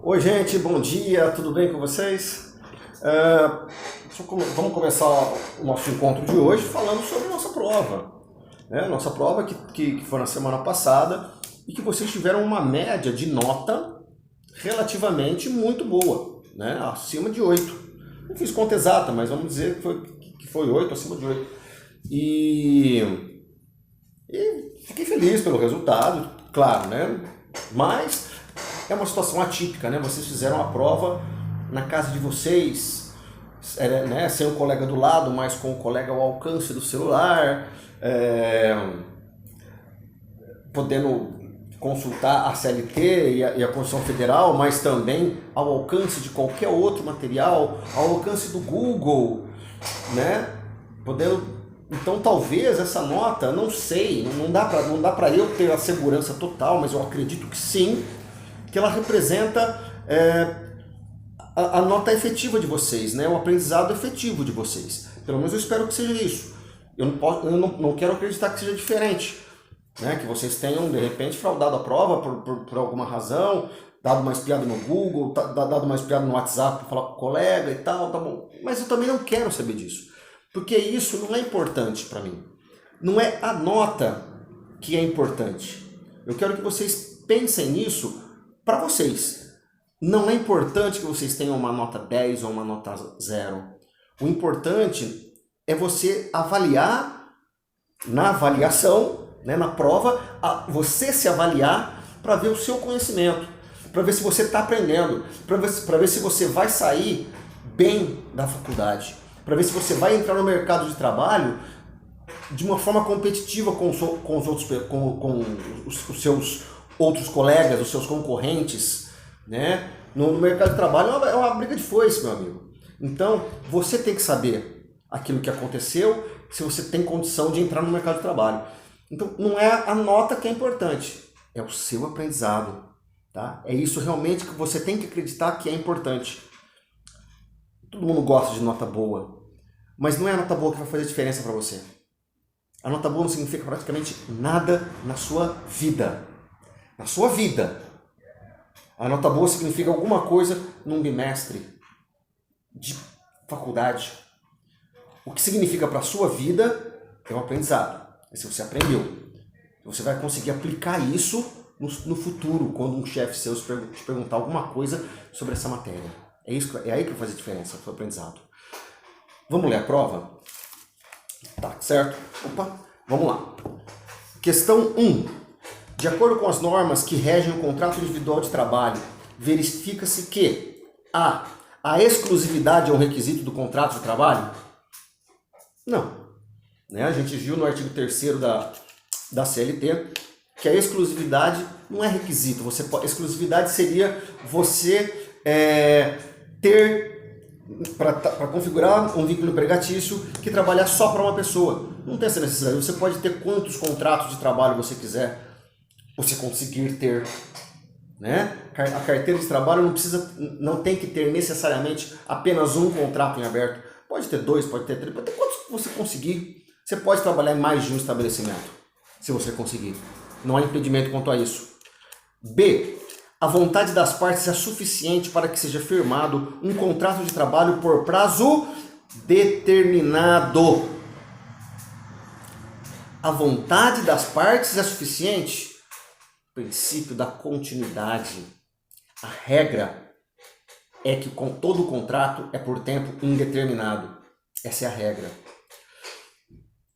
Oi, gente, bom dia, tudo bem com vocês? É, Vamos começar o nosso encontro de hoje falando sobre a nossa prova. Nossa prova que foi na semana passada e que vocês tiveram uma média de nota relativamente muito boa, né? Acima de 8. Não fiz conta exata, mas vamos dizer que foi 8, acima de 8. E fiquei feliz pelo resultado, claro, né? Mas é uma situação atípica, né? Vocês fizeram a prova na casa de vocês, né? Sem o colega do lado, mas com o colega ao alcance do celular, podendo consultar a CLT e a Constituição Federal, mas também ao alcance de qualquer outro material, ao alcance do Google, né? Podendo. Então talvez essa nota, não sei, não dá para eu ter a segurança total, mas eu acredito que sim, que ela representa a nota efetiva de vocês, né? O aprendizado efetivo de vocês. Pelo menos eu espero que seja isso. Eu não quero acreditar que seja diferente, né? Que vocês tenham, de repente, fraudado a prova por alguma razão, dado uma espiada no Google, dado uma espiada no WhatsApp para falar com o colega e tal, tá bom. Mas eu também não quero saber disso, porque isso não é importante para mim. Não é a nota que é importante. Eu quero que vocês pensem nisso para vocês. Não é importante que vocês tenham uma nota 10 ou uma nota 0. O importante é você avaliar na avaliação, né, na prova, você se avaliar para ver o seu conhecimento, para ver se você está aprendendo, para ver se você vai sair bem da faculdade, para ver se você vai entrar no mercado de trabalho de uma forma competitiva com os seus outros colegas, os seus concorrentes, né? No mercado de trabalho é uma briga de foice, meu amigo. Então, você tem que saber aquilo que aconteceu, se você tem condição de entrar no mercado de trabalho. Então, não é a nota que é importante, é o seu aprendizado, tá? É isso realmente que você tem que acreditar que é importante. Todo mundo gosta de nota boa, mas não é a nota boa que vai fazer diferença para você. A nota boa não significa praticamente nada na sua vida. Na sua vida. A nota boa significa alguma coisa num bimestre de faculdade. O que significa para a sua vida é um aprendizado. É se você aprendeu. Você vai conseguir aplicar isso no futuro, quando um chefe seu te perguntar alguma coisa sobre essa matéria. É aí que vai fazer diferença o seu aprendizado. Vamos ler a prova? Tá, certo? Opa, vamos lá. Questão 1. De acordo com as normas que regem o contrato individual de trabalho, verifica-se que a exclusividade é um requisito do contrato de trabalho? Não. Né? A gente viu no artigo 3º da CLT que a exclusividade não é requisito. Exclusividade seria você ter, para configurar um vínculo empregatício, que trabalhar só para uma pessoa. Não tem essa necessidade. Você pode ter quantos contratos de trabalho você quiser, você conseguir ter, né? A carteira de trabalho não tem que ter necessariamente apenas um contrato em aberto. Pode ter 2, pode ter 3, pode ter quantos você conseguir. Você pode trabalhar em mais de um estabelecimento, se você conseguir. Não há impedimento quanto a isso. B. A vontade das partes é suficiente para que seja firmado um contrato de trabalho por prazo determinado. A vontade das partes é suficiente? Princípio da continuidade. A regra é que todo contrato é por tempo indeterminado. Essa é a regra.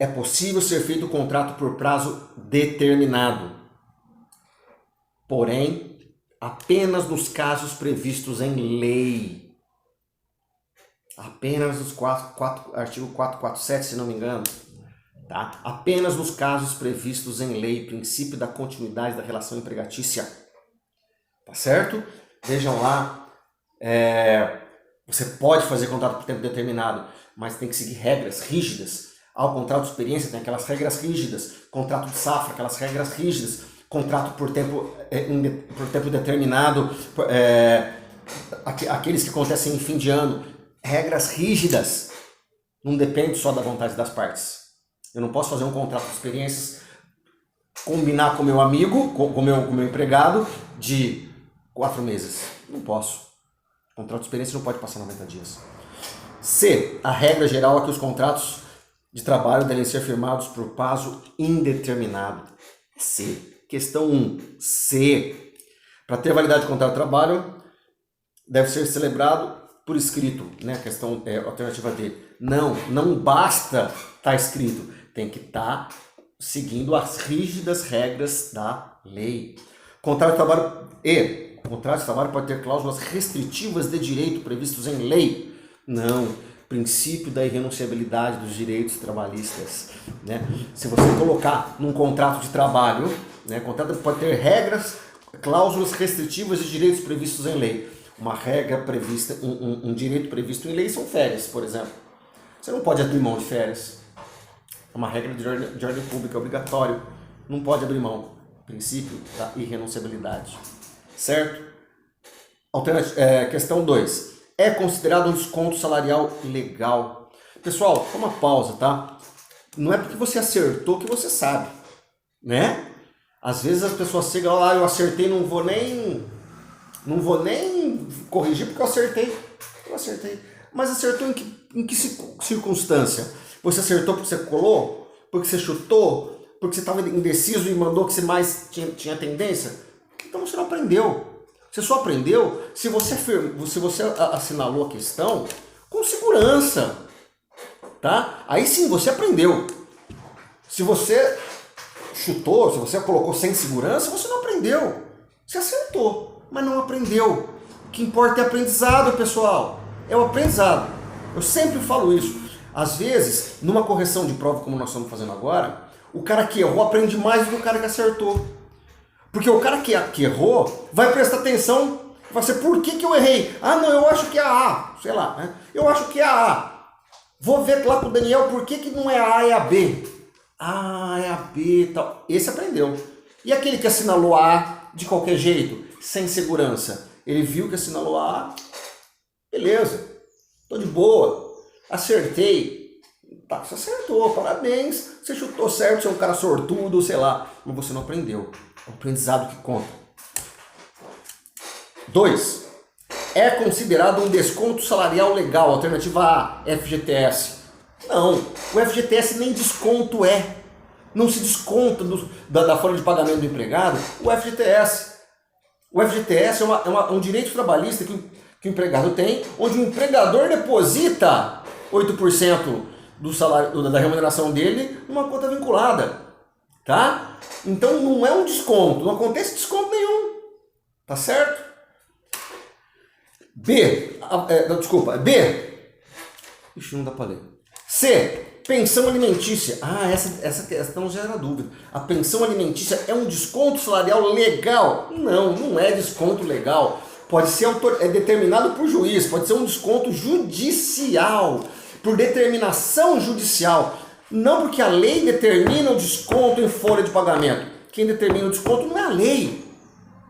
É possível ser feito o contrato por prazo determinado, porém, apenas nos casos previstos em lei. Apenas nos artigo 447, se não me engano. Tá? Apenas nos casos previstos em lei, princípio da continuidade da relação empregatícia. Tá certo? Vejam lá, você pode fazer contrato por tempo determinado, mas tem que seguir regras rígidas. Ao contrato de experiência tem aquelas regras rígidas, contrato de safra, aquelas regras rígidas, contrato por tempo determinado, aqueles que acontecem em fim de ano, regras rígidas. Não depende só da vontade das partes. Eu não posso fazer um contrato de experiências, combinar com meu amigo, com meu empregado, de 4 meses. Não posso. O contrato de experiência não pode passar 90 dias. C. A regra geral é que os contratos de trabalho devem ser firmados por prazo indeterminado. C. Questão 1. C. Para ter validade de contrato de trabalho, deve ser celebrado por escrito. Né? Questão alternativa D. Não basta estar escrito. Tem que estar seguindo as rígidas regras da lei. Contrato de trabalho E. O contrato de trabalho pode ter cláusulas restritivas de direito previstos em lei. Não. Princípio da irrenunciabilidade dos direitos trabalhistas. Né? Se você colocar num contrato de trabalho, né, contrato pode ter regras, cláusulas restritivas de direitos previstos em lei. Uma regra prevista, um direito previsto em lei são férias, por exemplo. Você não pode abrir mão de férias. É uma regra de ordem pública, é obrigatório. Não pode abrir mão. Princípio da irrenunciabilidade. Certo? Questão 2. É considerado um desconto salarial legal. Pessoal, toma pausa, tá? Não é porque você acertou que você sabe, né? Às vezes as pessoas chegam lá, eu acertei, não vou nem corrigir porque eu acertei. Mas acertou em que circunstância? Você acertou porque você colou? Porque você chutou? Porque você estava indeciso e mandou que você mais tinha tendência? Então você não aprendeu. Você só aprendeu se você assinalou a questão com segurança. Tá? Aí sim você aprendeu. Se você chutou, se você colocou sem segurança, você não aprendeu. Você acertou, mas não aprendeu. O que importa é aprendizado, pessoal. É o aprendizado. Eu sempre falo isso. Às vezes, numa correção de prova como nós estamos fazendo agora, o cara que errou aprende mais do que o cara que acertou. Porque o cara que errou vai prestar atenção, vai ser por que eu errei? Ah, não, eu acho que é a A, sei lá, né? Eu acho que é a A. Vou ver lá com o Daniel por que não é a A, é a B. Ah, é a B e tal. Esse aprendeu. E aquele que assinalou a A de qualquer jeito, sem segurança? Ele viu que assinalou a A, beleza, tô de boa, acertei. Tá, você acertou, parabéns, você chutou certo, você é um cara sortudo, sei lá, mas você não aprendeu. É o aprendizado que conta. 2. É considerado um desconto salarial legal, alternativa A, FGTS. Não, o FGTS nem desconto é. Não se desconta da folha de pagamento do empregado o FGTS. O FGTS é um direito trabalhista que o empregado tem, onde o empregador deposita 8% do salário, da remuneração dele numa conta vinculada. Tá? Então não é um desconto, não acontece desconto nenhum. Tá certo? B. Ixi, não dá pra ler. C. Pensão alimentícia. Ah, essa questão já era dúvida. A pensão alimentícia é um desconto salarial legal? Não é desconto legal. Pode ser determinado por juiz, pode ser um desconto judicial, por determinação judicial. Não porque a lei determina o desconto em folha de pagamento. Quem determina o desconto não é a lei.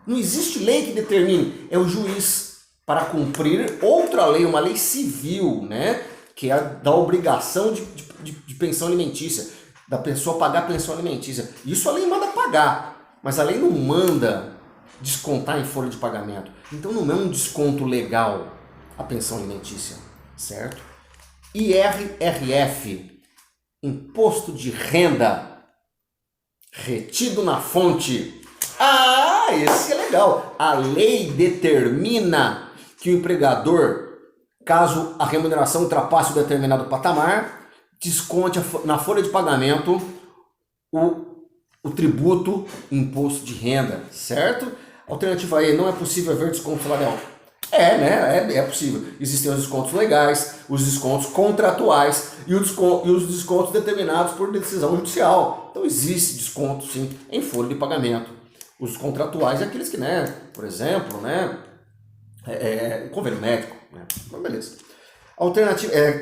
Não existe lei que determine. É o juiz para cumprir outra lei, uma lei civil, né? Que é da obrigação de pensão alimentícia, da pessoa pagar pensão alimentícia. Isso a lei manda pagar, mas a lei não manda descontar em folha de pagamento. Então não é um desconto legal a pensão alimentícia, certo? IRRF, Imposto de Renda, retido na fonte. Ah, esse é legal. A lei determina que o empregador, caso a remuneração ultrapasse o determinado patamar, desconte na folha de pagamento o tributo, imposto de renda, certo? Alternativa E, não é possível haver desconto salarial. É possível. Existem os descontos legais, os descontos contratuais e os descontos determinados por decisão judicial. Então existe desconto, sim, em folha de pagamento. Os contratuais é aqueles que, né, por exemplo, né, convênio médico, né? Mas beleza.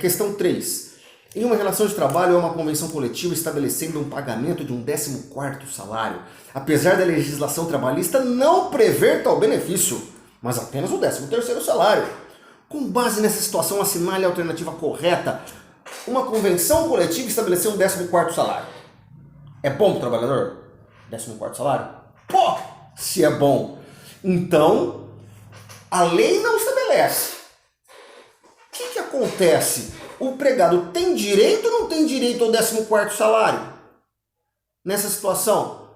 Questão 3. Em uma relação de trabalho, há uma convenção coletiva estabelecendo um pagamento de um 14º salário, apesar da legislação trabalhista não prever tal benefício, mas apenas o 13º salário. Com base nessa situação, assinale a alternativa correta. Uma convenção coletiva estabeleceu um 14º salário. É bom para o trabalhador? 14º salário? Pô, se é bom. Então, A lei não estabelece. O que acontece? O empregado tem direito ou não tem direito ao 14º salário? Nessa situação,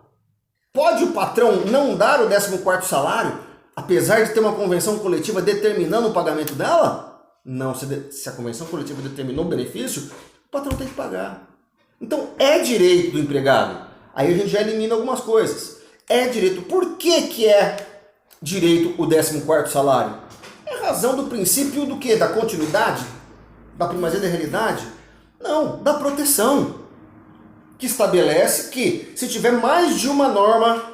pode o patrão não dar o 14º salário, apesar de ter uma convenção coletiva determinando o pagamento dela? Não, se a convenção coletiva determinou o benefício, o patrão tem que pagar. Então, é direito do empregado. Aí a gente já elimina algumas coisas. É direito. Por que é direito o 14º salário? É razão do princípio do quê? Da continuidade? Da primazia da realidade? Não, da proteção. Que estabelece que se tiver mais de uma norma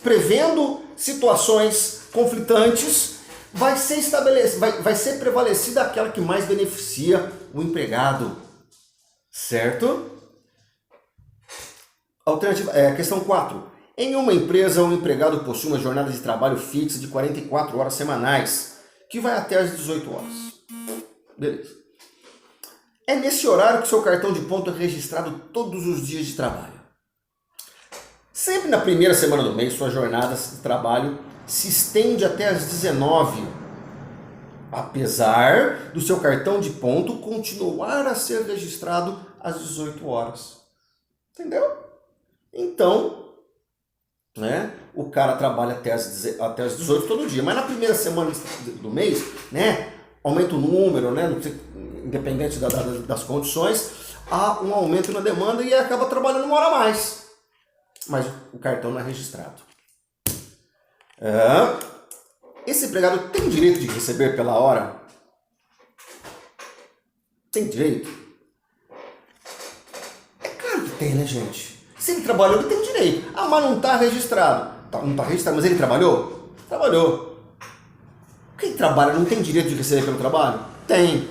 prevendo situações conflitantes, vai ser prevalecida aquela que mais beneficia o empregado. Certo? Alternativa, questão 4. Em uma empresa, o empregado possui uma jornada de trabalho fixa de 44 horas semanais, que vai até às 18 horas. Beleza. É nesse horário que seu cartão de ponto é registrado todos os dias de trabalho. Sempre na primeira semana do mês, sua jornada de trabalho se estende até às 19, apesar do seu cartão de ponto continuar a ser registrado às 18 horas. Entendeu? Então, né, o cara trabalha até às 18 todo dia, mas na primeira semana do mês, né, aumenta o número, né, independente das condições, há um aumento na demanda e acaba trabalhando uma hora a mais. Mas o cartão não é registrado. Esse empregado tem direito de receber pela hora? Tem direito? É claro que tem, né, gente? Se ele trabalhou, ele tem direito. Ah, mas não está registrado. Não está registrado, mas ele trabalhou? Trabalhou. Quem trabalha não tem direito de receber pelo trabalho? Tem.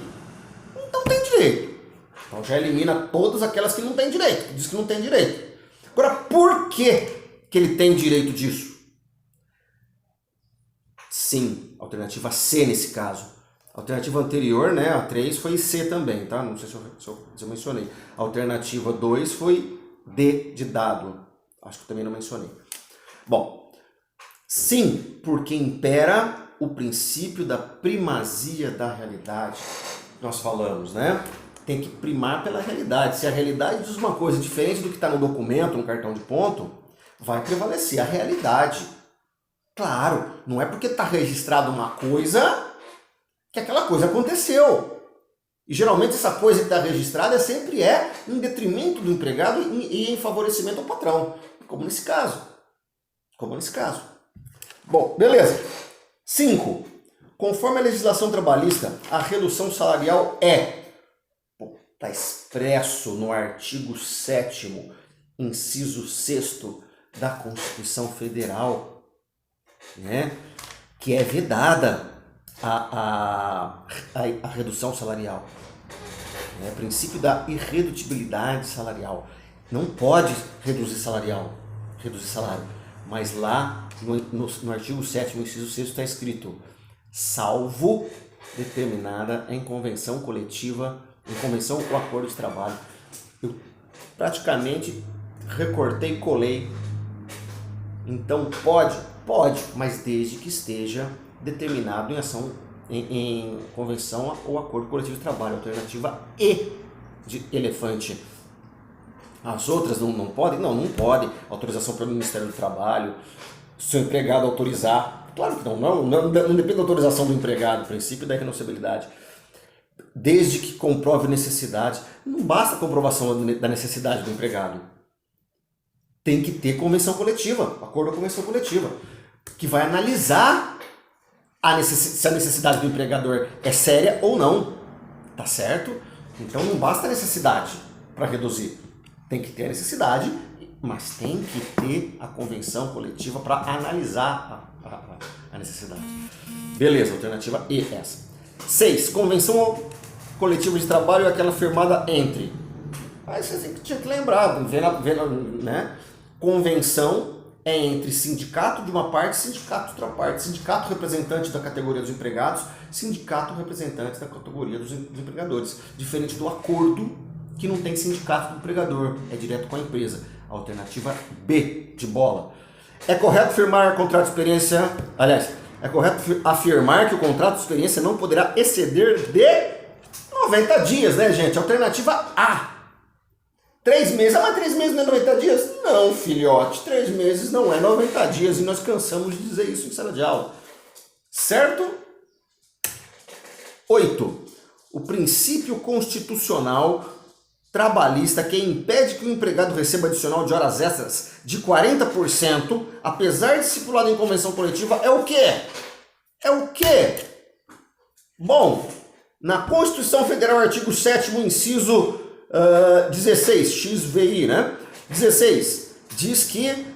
Então tem direito. Então já elimina todas aquelas que não têm direito, que diz que não tem direito. Agora, por que ele tem direito disso? Sim, alternativa C nesse caso. A alternativa anterior, né, a 3, foi C também, tá? Não sei se eu mencionei. A alternativa 2 foi D de dado. Acho que também não mencionei. Bom, sim, porque impera o princípio da primazia da realidade. Nós falamos, né? Tem que primar pela realidade. Se a realidade diz uma coisa diferente do que está no documento, no cartão de ponto, vai prevalecer a realidade. Claro, não é porque está registrado uma coisa que aquela coisa aconteceu. E geralmente essa coisa que está registrada sempre em detrimento do empregado e em favorecimento ao patrão. Como nesse caso. Bom, beleza. 5. Conforme a legislação trabalhista, a redução salarial está expresso no artigo 7º, inciso 6º da Constituição Federal, né? Que é vedada a redução salarial. Princípio da irredutibilidade salarial. Não pode reduzir salário. Mas lá no artigo 7º, inciso 6º, está escrito: salvo determinada em convenção coletiva, em convenção ou acordo de trabalho. Eu praticamente recortei e colei. Então pode, mas desde que esteja determinado em ação, em convenção ou acordo coletivo de trabalho. Alternativa E de elefante. As outras não podem? Não pode. Autorização pelo Ministério do Trabalho. Se o empregado autorizar. Claro que não depende da autorização do empregado. Princípio da irrenunciabilidade. Desde que comprove necessidade. Não basta a comprovação da necessidade do empregado. Tem que ter convenção coletiva. Acordo ou convenção coletiva. Que vai analisar se a necessidade do empregador é séria ou não. Tá certo? Então não basta a necessidade para reduzir. Tem que ter a necessidade, mas tem que ter a convenção coletiva para analisar a necessidade. Beleza, alternativa E essa. 6. Convenção coletiva de trabalho é aquela firmada entre. Aí você tinha que lembrar, né? Convenção é entre sindicato de uma parte e sindicato de outra parte. Sindicato representante da categoria dos empregados, sindicato representante da categoria dos empregadores. Diferente do acordo, que não tem sindicato do empregador, é direto com a empresa. Alternativa B de bola. É correto firmar contrato de experiência, É correto afirmar que o contrato de experiência não poderá exceder de 90 dias, né, gente? Alternativa A. 3 meses. Ah, mas 3 meses não é 90 dias? Não, filhote. 3 meses não é 90 dias e nós cansamos de dizer isso em sala de aula. Certo? 8. O princípio constitucional trabalhista que impede que o empregado receba adicional de horas extras de 40%, apesar de estipulado em convenção coletiva, é o quê? É o quê? Bom, na Constituição Federal, artigo 7º, inciso 16, XVI, né? 16, diz que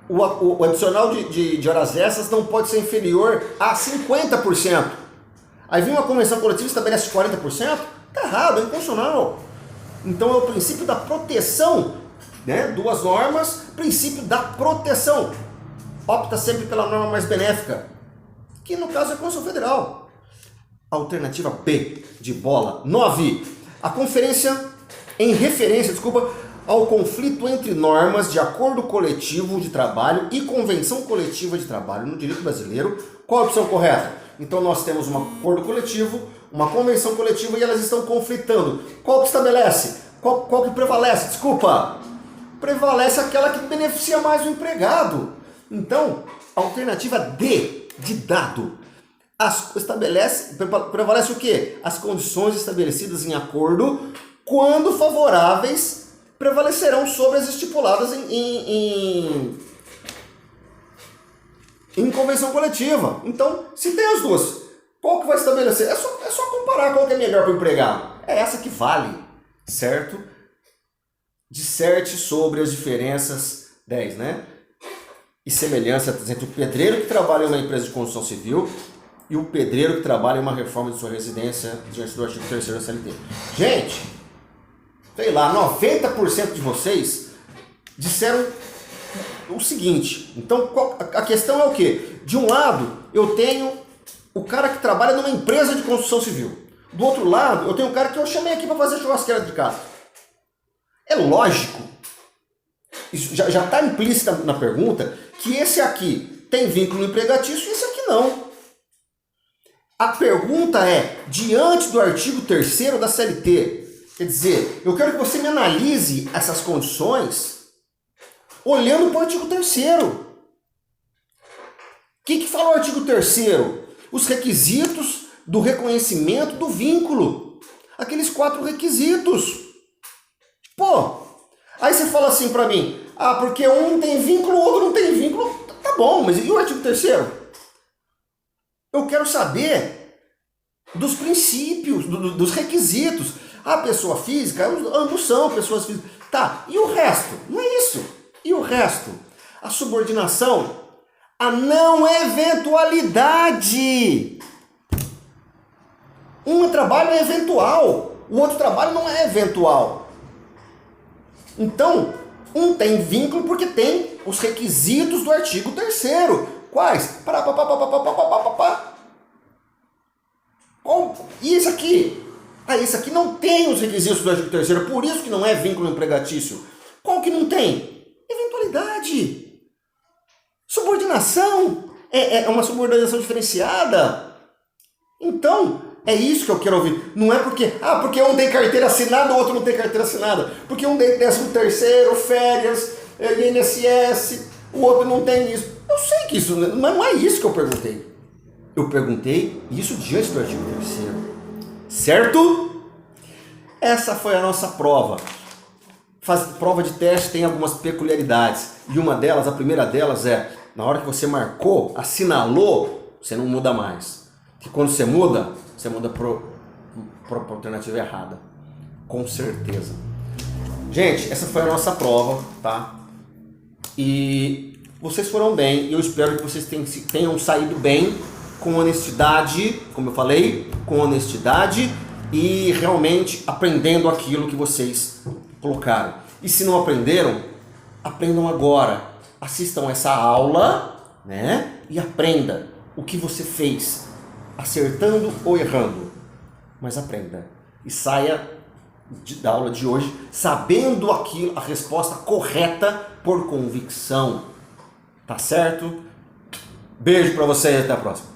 o adicional de horas extras não pode ser inferior a 50%. Aí vem uma convenção coletiva e estabelece 40%? Tá errado, é inconstitucional. Então é o princípio da proteção, né? Duas normas, princípio da proteção. Opta sempre pela norma mais benéfica, que no caso é a Constituição Federal. Alternativa B, de bola. 9. A conferência, em referência, ao conflito entre normas de acordo coletivo de trabalho e convenção coletiva de trabalho no direito brasileiro. Qual a opção correta? Então nós temos um acordo coletivo, uma convenção coletiva e elas estão conflitando. Qual que estabelece? Qual que prevalece? Prevalece aquela que beneficia mais o empregado. Então, a alternativa D, de dado, prevalece o quê? As condições estabelecidas em acordo, quando favoráveis, prevalecerão sobre as estipuladas em convenção coletiva. Então, se tem as duas, qual que vai estabelecer? É só comparar qual que é melhor para o empregado. É essa que vale, certo? Disserte sobre as diferenças 10, né? E semelhanças entre o pedreiro que trabalha em uma empresa de construção civil e o pedreiro que trabalha em uma reforma de sua residência diante do artigo 3º da CLT. Gente, sei lá, 90% de vocês disseram o seguinte. Então, a questão é o quê? De um lado, eu tenho o cara que trabalha numa empresa de construção civil. Do outro lado, eu tenho um cara que eu chamei aqui para fazer churrasqueira de casa. É lógico, isso já está implícita na pergunta, que esse aqui tem vínculo empregatício e esse aqui não. A pergunta é, diante do artigo 3º da CLT, quer dizer, eu quero que você me analise essas condições olhando para o artigo 3º. O que fala o artigo 3º? Os requisitos do reconhecimento do vínculo. Aqueles 4 requisitos. Pô, aí você fala assim para mim, porque um tem vínculo, o outro não tem vínculo. Tá bom, mas e o artigo 3º? Eu quero saber dos princípios, dos requisitos. A pessoa física, ambos são pessoas físicas. Tá, e o resto? Não é isso. E o resto? A subordinação, a não eventualidade. Um trabalho é eventual, o outro trabalho não é eventual. Então, um tem vínculo porque tem os requisitos do artigo 3º. Quais? E esse aqui? Esse aqui não tem os requisitos do artigo 3º, por isso que não é vínculo empregatício. Qual que não tem? Eventualidade. Subordinação. É uma subordinação diferenciada. Então, é isso que eu quero ouvir. Não é porque um tem carteira assinada, o outro não tem carteira assinada. Porque um tem 13º, férias, INSS, o outro não tem isso. Eu sei que isso, mas não é isso que eu perguntei. Eu perguntei isso diante do artigo 3º. Certo? Essa foi a nossa prova. Prova de teste tem algumas peculiaridades. E uma delas, a primeira delas é, na hora que você marcou, assinalou, você não muda mais. Porque quando você muda para a alternativa errada. Com certeza. Gente, essa foi a nossa prova, tá? E vocês foram bem. Eu espero que vocês tenham saído bem, com honestidade, como eu falei, com honestidade e realmente aprendendo aquilo que vocês colocaram. E se não aprenderam, aprendam agora. Assistam essa aula, né? E aprenda o que você fez, acertando ou errando. Mas aprenda. E saia da aula de hoje sabendo a resposta correta por convicção. Tá certo? Beijo para vocês, até a próxima.